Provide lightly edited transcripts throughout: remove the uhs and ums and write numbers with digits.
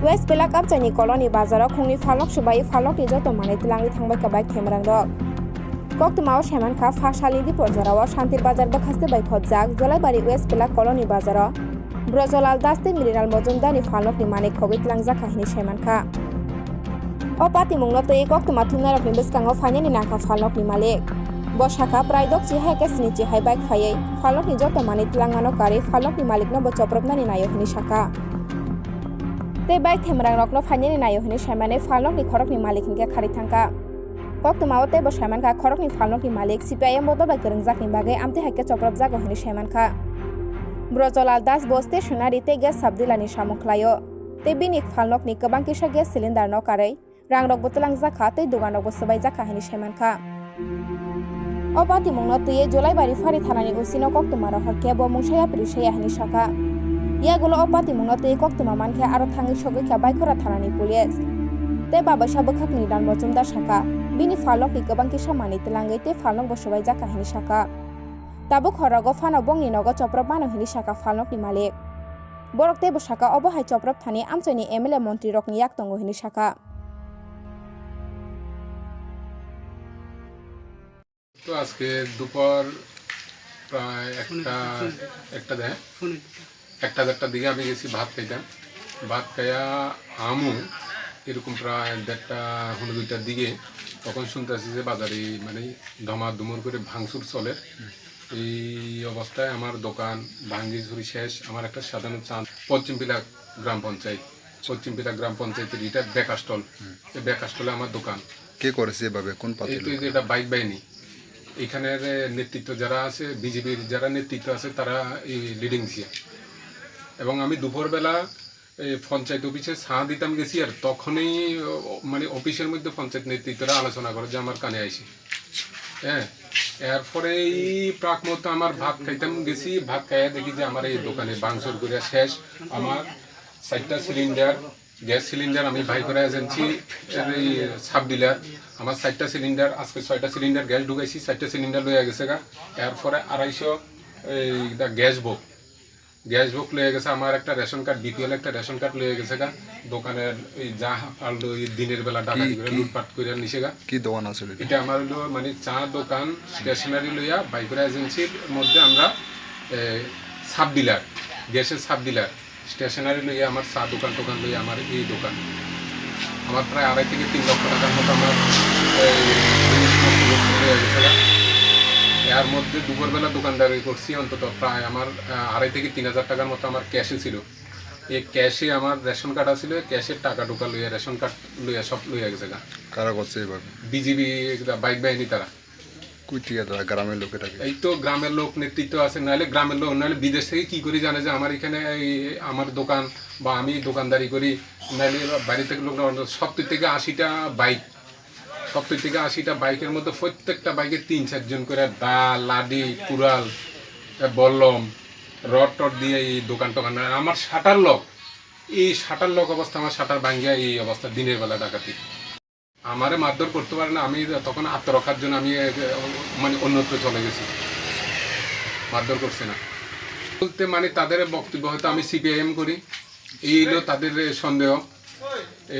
West Belak Abjani Colony Bazar Kungni Falok Shubai Falok Nijoto Mani Tilangi Thangbai Kabak Kemerang Dog. Koktumao Shaman Ka Fashali di Porjarawa Shantir Bazar Bakaste by Kodzak, Zolabari West Belak Colony Bazar. Brozolal Daste Mineral Mojumdani Falok ni Mani Kogit Langzaka Hini Shaman Ka. Opati Mungnoto E Koktumatunarok ni Biskango Fanyani Naka Falok ni Malik. Boshaka Praidok Chihai Kesnichi Hai Bike Faye, Falok Nijoto Mani Tilangano Kari, Falok ni Malik no Bochoprobna ni Nayo Hini Shaka. Te baik kemerang rok no fanya ni nayo hini shaimane falok ni khorok ni malik hingga khari thangka. Kok tumao te bo shaiman ka khorok ni falok ni malik CPIM modo bai kerengjak ni bagai amte hakke choprop jago hini shaiman ka. Brozolal das bo stationary te gas sabdilani samuklayo. Te bini falok ni kebang kisa gas cylinder no karai. Rang rok botulang jaka te dugan rok bo sabai jaka hini shaiman ka. Opati mungno tuye Julai bari fari thanani usino kok tumaro horke bo mungshaya prishaya hini shaka. Iagulo opati mungnote koktuma manke aro thangi shogi kya baikora thanani pulis. Te baba shabakak ni dan mojumdar shaka. Bini falok ni kebang kisha mani tilangai te falok bosubai jaka hini shaka. Tabu khorago fano bongni nogo choprop mano hini shaka falok ni malik. Borok te boshaka obo hai choprop thani amchoni MLA মন্ত্রী rok ni yak tongo hini shaka. তো আজকে দুপুর প্রায় একটা দেড়টার দিকে আমি গেছি ভাত খাইতাম। ভাত খাইয়া আমু এরকম প্রায় 1:30-2টার দিকে তখন শুনতেছি যে বাজারে মানে ধমাধুমুর করে ভাঙচুর চলে। এই অবস্থায় আমার দোকান ভাঙ্গি ঝুরি শেষ। আমার একটা সাধারণ চাঁদ পশ্চিমপিলা গ্রাম পঞ্চায়েতের এটা বেকাস্টল। এই বেকাস্টলে আমার দোকান। কে করেছে এভাবে কোন পার্টি? এই যে এটা বাইক বাহিনী, এখানের নেতৃত্ব যারা আছে, বিজেপির যারা নেতৃত্ব আছে তারা এই লিডিং দিচ্ছে। এবং আমি দুপুরবেলা পঞ্চায়েত অফিসে চা দিতাম গেছি, আর তখনই মানে অফিসের মধ্যে পঞ্চায়েত নেতৃত্বরা আলোচনা করে যে আমার কানে আইসি। হ্যাঁ, এরপরে এই প্রাক মুহূর্তে আমার ভাত খাইতাম গেছি। ভাত খাইয়া দেখি যে আমার এই দোকানে ভাঙচুর করে শেষ। আমার 4টা সিলিন্ডার গ্যাস সিলিন্ডার আমি ভাই করে এজেন্সি এই সাব ডিলার। আমার 4টা সিলিন্ডার, আজকে 6টা সিলিন্ডার গ্যাস ঢুকাইছি, 4টা সিলিন্ডার লইয়া গেছে গা। এরপরে 250 এইটা গ্যাস বুক লয়ে গেছে। আমার একটা রেশন কার্ড, বিপিএল একটা রেশন কার্ড লয়ে গেছে গা। দোকানের এই যা পারলো দিনের বেলা ডাকাতি করে লুটপাট করে নিছে গা। কি দোকান আছে এটা আমার হলো মানে চা দোকান, স্টেশনারি লইয়া বাইকরা এজেন্সির মধ্যে আমরা সাব ডিলার, গ্যাসের সাব ডিলার, স্টেশনারি লইয়া আমার চা দোকান লইয়া আমার এই দোকান। আমার প্রায় 2.5 থেকে 3 লক্ষ টাকার মতো আমার হয়ে গেছে গা। এর মধ্যে দুপুরবেলা দোকানদারি করছি, অন্তত প্রায় আমার 2.5 থেকে 3,000 টাকার মতো আমার ক্যাশে ছিল। এই ক্যাশে আমার রেশন কার্ড আছিল, ক্যাশের টাকা ঢোকা লইয়া রেশন কার্ড লইয়া সব লইয়া গেছে গা। কারা করছে এভাবে? বিজিবি বাইক বাহিনী তারা। কই থেকে তারা গ্রামের লোকেটাকে? এই তো গ্রামের লোক নেতৃত্ব আছে, নাহলে গ্রামের লোক, নাহলে বিদেশ থেকে কি করে জানে যে আমার এখানে আমার দোকান বা আমি দোকানদারি করি। নাহলে বাড়ি থেকে লোক 70 থেকে 80টা বাইক, 70 থেকে 80টা বাইকের মধ্যে প্রত্যেকটা বাইকে 3-4 জন করে দা, লাডি, কুড়াল, বল্লম, রড দিয়ে এই দোকান আমার শাটার লক অবস্থা, আমার শাটার ভাঙ্গিয়া এই অবস্থা দিনের বেলা ডাকাতি। আমারে মারধর করতে পারে না, আমি তখন আত্মরক্ষার জন্য আমি মানে অন্যত্র চলে গেছি। মারধর করছে না বলতে মানে তাদের বক্তব্য হয়তো আমি সিপিআইএম করি, এই হলো তাদের সন্দেহ।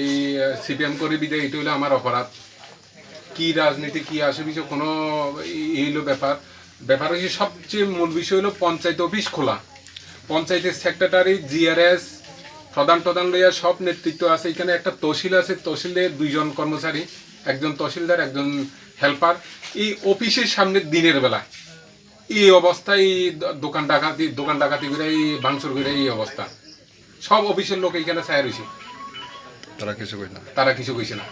এই সিপিএম করি বিদায় এটা হলো আমার অপরাধ। কি রাজনীতি কি আসে কোনো এই হলো ব্যাপার হচ্ছে সবচেয়ে মূল বিষয় হলো পঞ্চায়েত অফিস খোলা, পঞ্চায়েতের সেক্রেটারি, জিআরএস, প্রধান লইয়া সব নেতৃত্ব আছে। এখানে একটা তহসিল আছে, তহসিলের 2 জন কর্মচারী, একজন তহসিলদার, একজন হেল্পার। এই অফিসের সামনে দিনের বেলা এই অবস্থায় দোকান ডাকাতি করে এই ভাঙচুর করে এই অবস্থা। সব অফিসের লোক এখানে ছায়া রয়েছে, তারা কিছু কইছে না।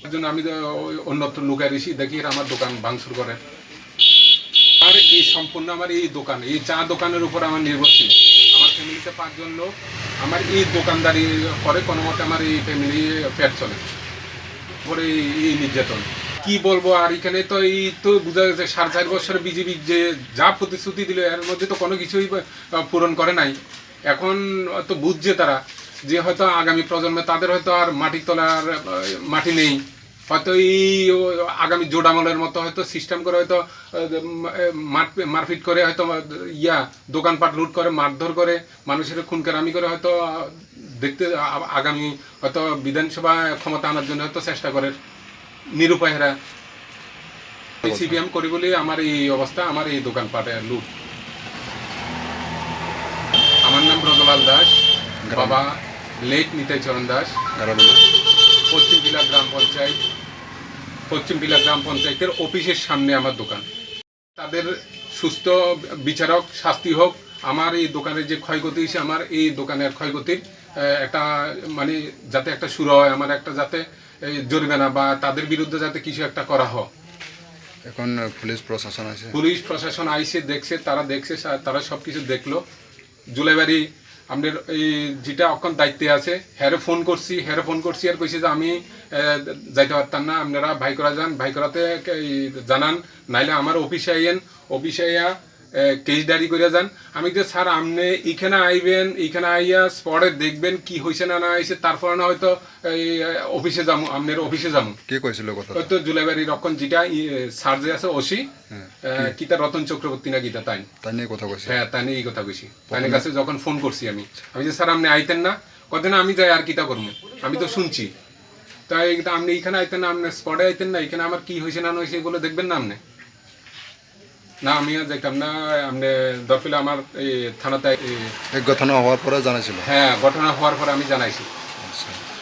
তার জন্য আমি অন্যত্র লুকায় রয়েছি, দেখি আমার দোকান ভাঙচুর করে। আর এই সম্পূর্ণ আমার এই দোকান, এই চা দোকানের উপর আমার নির্ভরশীল। আমার ফ্যামিলিতে 5 জন লোক, আমার এই দোকানদারি করে কোনো মতে আমার এই ফ্যামিলি পেট চলে। পরে এই নির্যাতন কি বলবো। আর এখানে তো এই তো বোঝা গেছে 4.5 বছরে বিজেপি যে যা প্রতিশ্রুতি দিল এর মধ্যে তো কোনো কিছুই পূরণ করে নাই। এখন তো বুঝছে তারা যে হয়তো আগামী প্রজন্মে তাদের হয়তো আর মাটির তলার মাটি নেই, হয়তো এই আগামী জোড়ামলের মতো হয়তো সিস্টেম করে হয়তো মারপিট করে হয়তো দোকানপাট লুট করে, মারধর করে, মানুষের খুন কেরামি করে হয়তো দেখতে আগামী হয়তো বিধানসভা ক্ষমতা আনার জন্য হয়তো চেষ্টা করে নিরুপায়রা। সিপিএম করি বলে আমার এই অবস্থা, আমার এই দোকানপাটে লুট। আমার নাম ব্রজলাল দাস, বাবা লেট নিতাই চরণ দাস, গ্রামের লোক? পশ্চিম টিলা গ্রাম পঞ্চায়েতের অফিসের সামনে আমার দোকান। তাদের সুস্থ বিচারক শাস্তি হোক। আমার এই দোকানের যে ক্ষয়ক্ষতি হয়েছে, আমার এই দোকানের ক্ষয়ক্ষতির একটা মানে যাতে একটা শুরু হয়, আমার একটা যাতে জরিমানা বা তাদের বিরুদ্ধে যাতে কিছু একটা করা হয়। এখন পুলিশ প্রশাসন আছে? পুলিশ প্রশাসন আইসে দেখছে, তারা সব কিছু দেখলো। জুলাইবাড়ি আমাদের এই যেটা অক্ষণ দায়িত্বে আছে, হ্যারে ফোন করছি আর কইছে যে আমি যাইতে পারতাম না, আপনারা ভাই করা যান, ভাই করাতে জানান, নাইলে আমার অফিসে আইয়া কেস ডায়েরি করে যান। আমি যে স্যার আপনি এইখানে আইবেন, এইখানে আইয়া স্পটে দেখবেন কি হয়েছে না হয়েছে, তারপরে না হয়তো অফিসে যাবো, আপনার অফিসে যাবো। কে কইছিল কথা? হয়তো জুলাইবাড়ির অক্ষণ যেটা স্যার যে আছে ওসি, কিতা রতন চক্রবর্তী না কিতা, তাই নিয়ে কথা কইছে? হ্যাঁ, তাই নিয়ে এই কথা কইছি। তাইনের কাছে যখন ফোন করছি আমি যে স্যার আপনি আইতেন না, কথা না আমি যাই আর কিতা করবো, আমি তো শুনছি, তাই আপনি এইখানে আইতেন না, আপনি স্পটে আইতেন না, এখানে আমার কি হয়েছে না হয়েছে এগুলো দেখবেন না আপনি। না আমি আর যাইতাম না, আপনি দরকার আমার এই থানাতে এই ঘটনা হওয়ার পরে জানাইছিল? হ্যাঁ, ঘটনা হওয়ার পরে আমি জানাইছি।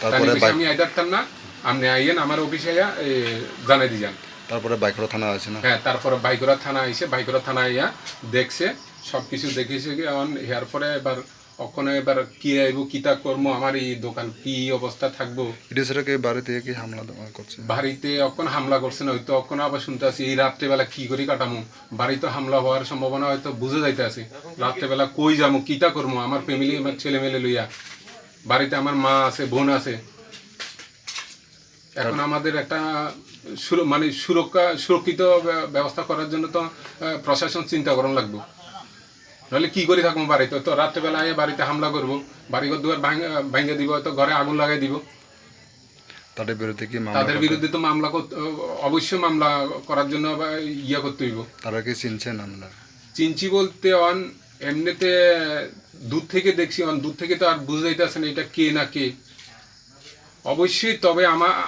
তারপরে আমি আইতাম না, আপনি আইয়েন আমার অফিসে আইয়া জানাই দিয়ে যান। তারপরে বাইকরা থানা আছে না? হ্যাঁ, তারপরে বাইকরা থানা আইসে, বাইকরা থানা আইয়া দেখছে, সব কিছু দেখেছে। এর পরে এবার কি আইব, কিতা করবো, আমার এই দোকান কি অবস্থা থাকবো। এটা সেটাকে বাড়িতে কি হামলা করছে? বাড়িতে অক্ষণ হামলা করছে না, হয়তো অক্ষণ আবার শুনতে আছি এই রাত্রেবেলা কি করি কাটামো। বাড়িতে হামলা হওয়ার সম্ভাবনা হয়তো বুঝে যাইতে আছে। রাত্রেবেলা কই যাবো, কিতা করবো, আমার ফ্যামিলি, আমার ছেলে মেলে লইয়া। বাড়িতে আমার মা আছে, বোন আছে। এখন আমাদের একটা মানে সুরক্ষিত ব্যবস্থা করার জন্য তো প্রশাসন চিন্তা করানো লাগবে। নাহলে কি করে থাকবো বাড়িতে, তো রাত্রেবেলা আগে বাড়িতে হামলা করবো, বাড়িঘর দুয়ার ভাঙে দিব, তো ঘরে আগুন লাগাই দিব। তাদের বিরুদ্ধে কি মামলা? তাদের বিরুদ্ধে তো অবশ্যই মামলা করার জন্য ইয়া করতে হইব। তারা কি চিনছেন আমরা? চিনছি বলতে এমনিতে দূর থেকে দেখছি, দূর থেকে তো আর বুঝে যাইতেছে না এটা কে না কে। অবশ্যই, তবে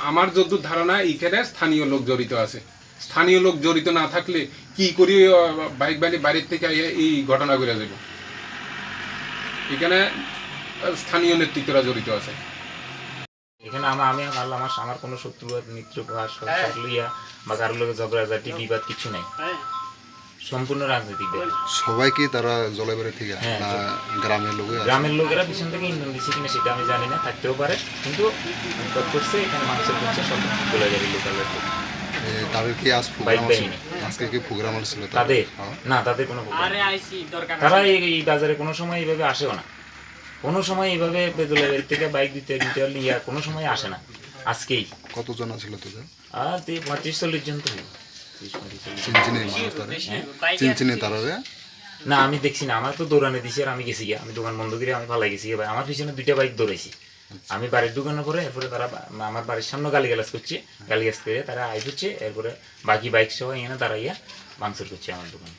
আমার যতদূর ধারণা এখানে স্থানীয় লোক জড়িত আছে। স্থানীয় লোক জড়িত না থাকলে কি করি বাইক বাড়ির থেকে এই ঘটনা ঘুরে যাব। এখানে স্থানীয় নেতৃত্বরা জড়িত আছে। এখানে আমার কোনো শত্রু মিত্র লইয়া বা কারোর লোক ঝগড়াঝাটি বিবাদ কিছু নাই, সম্পূর্ণ রাজনৈতিক। সবাই কি তারা জলবায়ু থেকে হ্যাঁ, না গ্রামের লোক? গ্রামের লোকেরা পিছন থেকে ইন্ধন দিচ্ছে কিনা সেটা আমি জানি না, থাকতেও পারে, কিন্তু করছে এখানে মাংস করছে সব চলে যাবে লোকালের। তাদের কি আজ প্রোগ্রাম ছিল? আজকে কি প্রোগ্রাম ছিল তাদের? না, তাদের কোনো তারা এই বাজারে কোনো সময় এইভাবে আসেও না, কোনো সময় এইভাবে বেদুলের থেকে বাইক দিতে ইয়া কোনো সময় আসে না। আজকেই কতজন ছিল তোদের? আর 35-40 জন তো চিনচিনি তারা? না, আমি দেখছি না, আমার তো দৌড়ানে দিছি আর আমি গেছি গিয়া, আমি দোকান বন্ধ করে আমি পালাই গেছি। আমার পিছনে 2টা বাইক দৌড়াইছি। আমি বাড়ির দোকানে পরে এরপরে তারা আমার বাড়ির সামনে গালিগালাজ করছে, গালিগালাজ করে তারা আই হচ্ছে, এরপরে বাকি বাইক সহ এখানে দাঁড়াইয়া ভাঙচুর করছে আমার দোকান।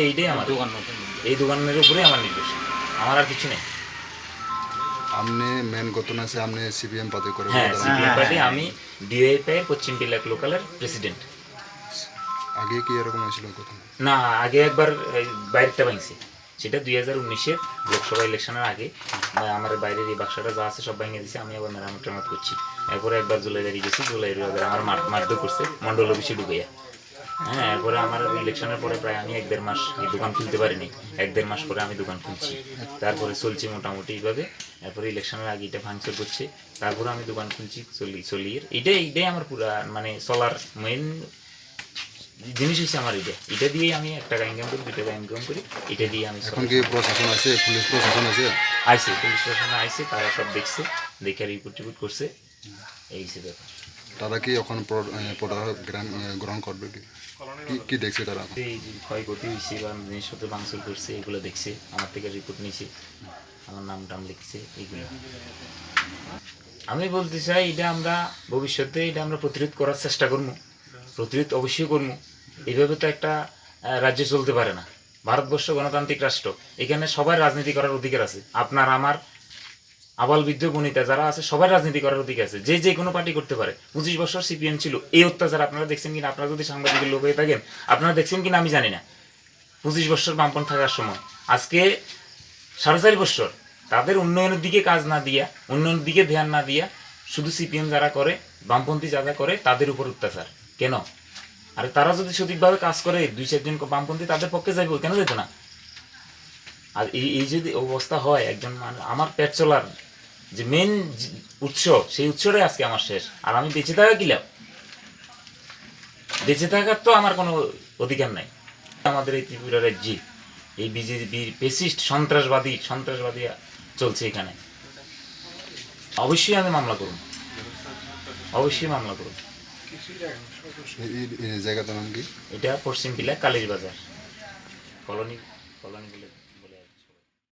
এইটাই আমার দোকান, এই দোকানের উপরে আমার নির্দেশ, আমার আর কিছু নেই। আপনি মেন ঘটনা আছে, আপনি সিপিএম পার্টি করে? হ্যাঁ, সিপিএম পার্টি, আমি ডিওএফআই পশ্চিম টিলা লোকালের প্রেসিডেন্ট। আগে কি এরকম হয়েছিল কথা? না, আগে একবার বাইরেটা ভাঙছে, সেটা 2019-এর লোকসভা ইলেকশনের আগে। আমার বাইরের এই বাক্সটা যা আছে সব ভেঙে দিয়েছে, আমি আবার মেরামত করছি। এরপরে একবার জুলাইবাড়ি গেছি, জুলাইবাড়ি আমার মারধর করছে মন্ডল অফিসে ঢুকাইয়া। হ্যাঁ, এরপরে আমার ইলেকশনের পরে প্রায় আমি 1-1.5 মাস এই দোকান খুলতে পারিনি। 1-1.5 মাস পরে আমি দোকান খুলছি, তারপরে চলছি মোটামুটি এইভাবে। এরপরে ইলেকশনের আগে এটা ভাঙচুর করছে, তারপরে আমি দোকান খুলছি চলিয়ে। এইটাই আমার পুরা মানে চলার মেইন জিনিস হচ্ছে আমার। এটা দিয়েই আমি 1 টাকা ইনকাম করি, 2 টাকা ইনকাম করি, এটা দিয়ে আমি। এখন কি প্রশাসন আছে? পুলিশ প্রশাসন আছে? আইসে, পুলিশ প্রশাসন আইসে, তারা সব দেখছে, দেখে রিপোর্ট করছে, এই হিসেবে। তারা কি এখন গ্রহণ করবে? কি দেখছে তারা? এই যে ক্ষয়ক্ষতি হয়েছে বা জিনিসপত্র ভাঙচুর করছে এগুলো দেখছে, আমার থেকে রিপোর্ট নিয়েছে, আমার নাম টাম লিখছে, এইগুলো। আমি বলতে চাই এটা আমরা ভবিষ্যতে আমরা প্রতিরোধ করার চেষ্টা করবো, প্রতিরোধ অবশ্যই করবো। এইভাবে তো একটা রাজ্য চলতে পারে না। ভারতবর্ষ গণতান্ত্রিক রাষ্ট্র, এখানে সবার রাজনীতি করার অধিকার আছে। আপনার আমার আবাল বৃদ্ধ বনিতা যারা আছে সবার রাজনীতি করার অধিকার আছে, যে যে কোনো পার্টি করতে পারে। 25 বছর সিপিএম ছিল, এই অত্যাচার আপনারা দেখছেন কিনা? আপনারা যদি সাংবাদিকের লোক হয়ে থাকেন আপনারা দেখছেন কিনা আমি জানি না। 25 বছর বামপন্থী থাকার সময় আজকে 4.5 বছর তাদের উন্নয়নের দিকে কাজ না দিয়া, উন্নয়নের দিকে ধ্যান না দিয়া, শুধু সিপিএম যারা করে, বামপন্থী যারা করে তাদের উপর অত্যাচার কেন? আরে তারা যদি সঠিকভাবে কাজ করে 2-4 জন বামপন্থী তাদের পক্ষে যাইব, কেন যেত না? আর এই যদি অবস্থা হয়, একজন আমার পেট চলার যে মেন উৎস, সেই উৎসটাই আজকে আমার শেষ। আর আমি বেঁচে থাকা কি লাভ? বেঁচে থাকার তো আমার কোনো অধিকার নাই। আমাদের এই ত্রিপুরা রাজ্যে এই বিজেপি পেসিস্ট সন্ত্রাসবাদী চলছে এখানে। অবশ্যই আমি মামলা করুন, অবশ্যই মামলা করুন। এই জায়গাটার নাম কি? এটা পশ্চিম পিলা কালীর বাজার কলোনি বলে।